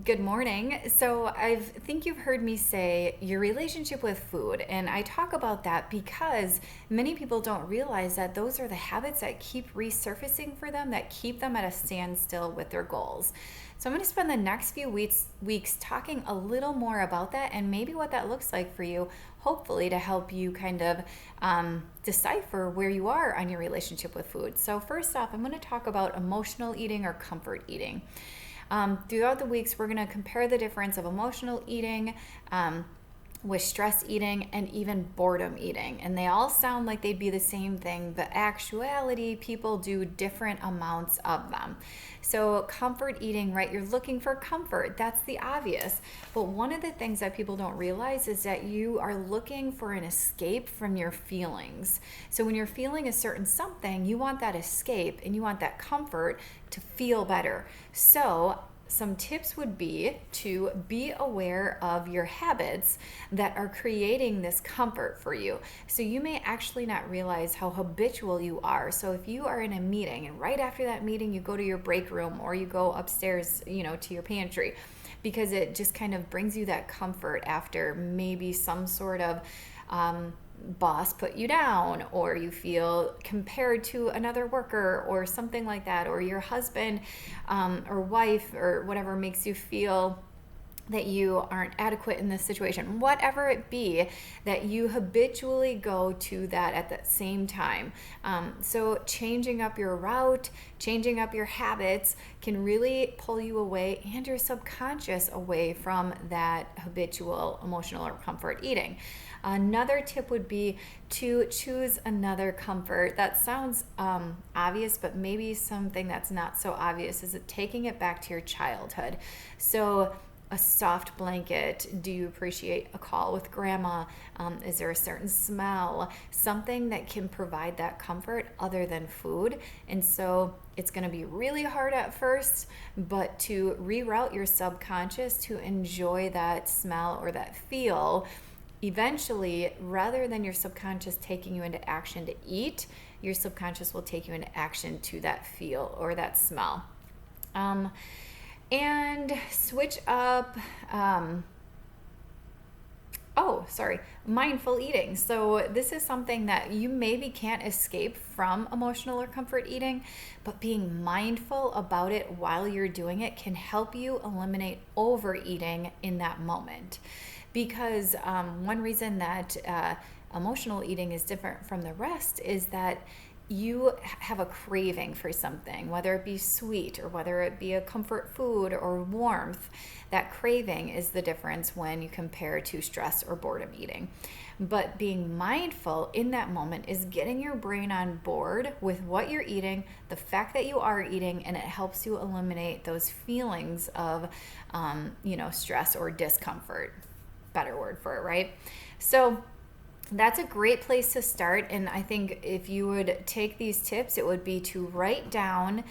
Good morning. So, I think you've heard me say your relationship with food, and I talk about that because many people don't realize that those are the habits that keep resurfacing for them, that keep them at a standstill with their goals. So, I'm going to spend the next few weeks talking a little more about that and maybe what that looks like for you, hopefully, to help you kind of decipher where you are on your relationship with food. So, first off, I'm going to talk about emotional eating or comfort eating. Throughout the weeks, we're going to compare the difference of emotional eating with stress eating and even boredom eating. And they all sound like they'd be the same thing, but actuality, people do different amounts of them. So comfort eating, right? You're looking for comfort. That's the obvious. But one of the things that people don't realize is that you are looking for an escape from your feelings. So when you're feeling a certain something, you want that escape and you want that comfort to feel better. So some tips would be to be aware of your habits that are creating this comfort for you. So you may actually not realize how habitual you are. So if you are in a meeting and right after that meeting you go to your break room or you go upstairs, to your pantry, because it just kind of brings you that comfort after maybe some sort of boss put you down, or you feel compared to another worker or something like that, or your husband or wife or whatever makes you feel that you aren't adequate in this situation, whatever it be, that you habitually go to that at the same time. So changing up your route, changing up your habits can really pull you away and your subconscious away from that habitual emotional or comfort eating. Another tip would be to choose another comfort. That sounds obvious, but maybe something that's not so obvious is taking it back to your childhood. So a soft blanket. Do you appreciate a call with grandma? Is there a certain smell? Something that can provide that comfort other than food. And so it's going to be really hard at first, but to reroute your subconscious to enjoy that smell or that feel, eventually, rather than your subconscious taking you into action to eat, your subconscious will take you into action to that feel or that smell. And switch up, mindful eating. So this is something that you maybe can't escape from emotional or comfort eating, but being mindful about it while you're doing it can help you eliminate overeating in that moment. Because one reason that emotional eating is different from the rest is that you have a craving for something, whether it be sweet or whether it be a comfort food or warmth. That craving is the difference when you compare to stress or boredom eating. But being mindful in that moment is getting your brain on board with what you're eating, the fact that you are eating, and it helps you eliminate those feelings of, stress or discomfort. Better word for it, right? So that's a great place to start. And I think if you would take these tips, it would be to write down,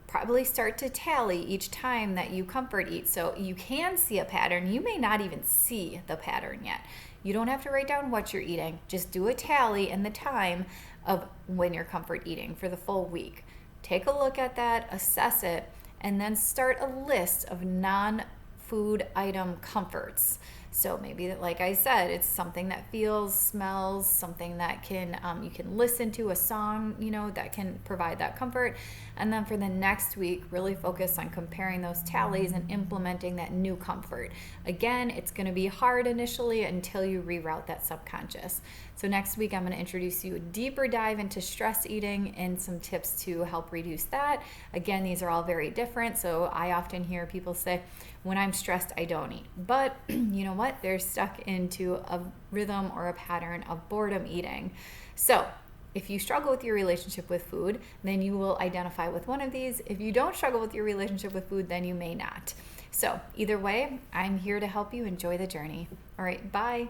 probably start to tally each time that you comfort eat. So you can see a pattern. You may not even see the pattern yet. You don't have to write down what you're eating. Just do a tally and the time of when you're comfort eating for the full week. Take a look at that, assess it, and then start a list of non-food item comforts. So maybe, like I said, it's something that feels, smells, something that can you can listen to, a song, that can provide that comfort. And then for the next week, really focus on comparing those tallies and implementing that new comfort. Again, it's going to be hard initially until you reroute that subconscious. So next week, I'm going to introduce you a deeper dive into stress eating and some tips to help reduce that. Again, these are all very different. So I often hear people say, when I'm stressed, I don't eat. But you know what? They're stuck into a rhythm or a pattern of boredom eating. So if you struggle with your relationship with food, then you will identify with one of these. If you don't struggle with your relationship with food, then you may not. So either way, I'm here to help you enjoy the journey. All right, bye.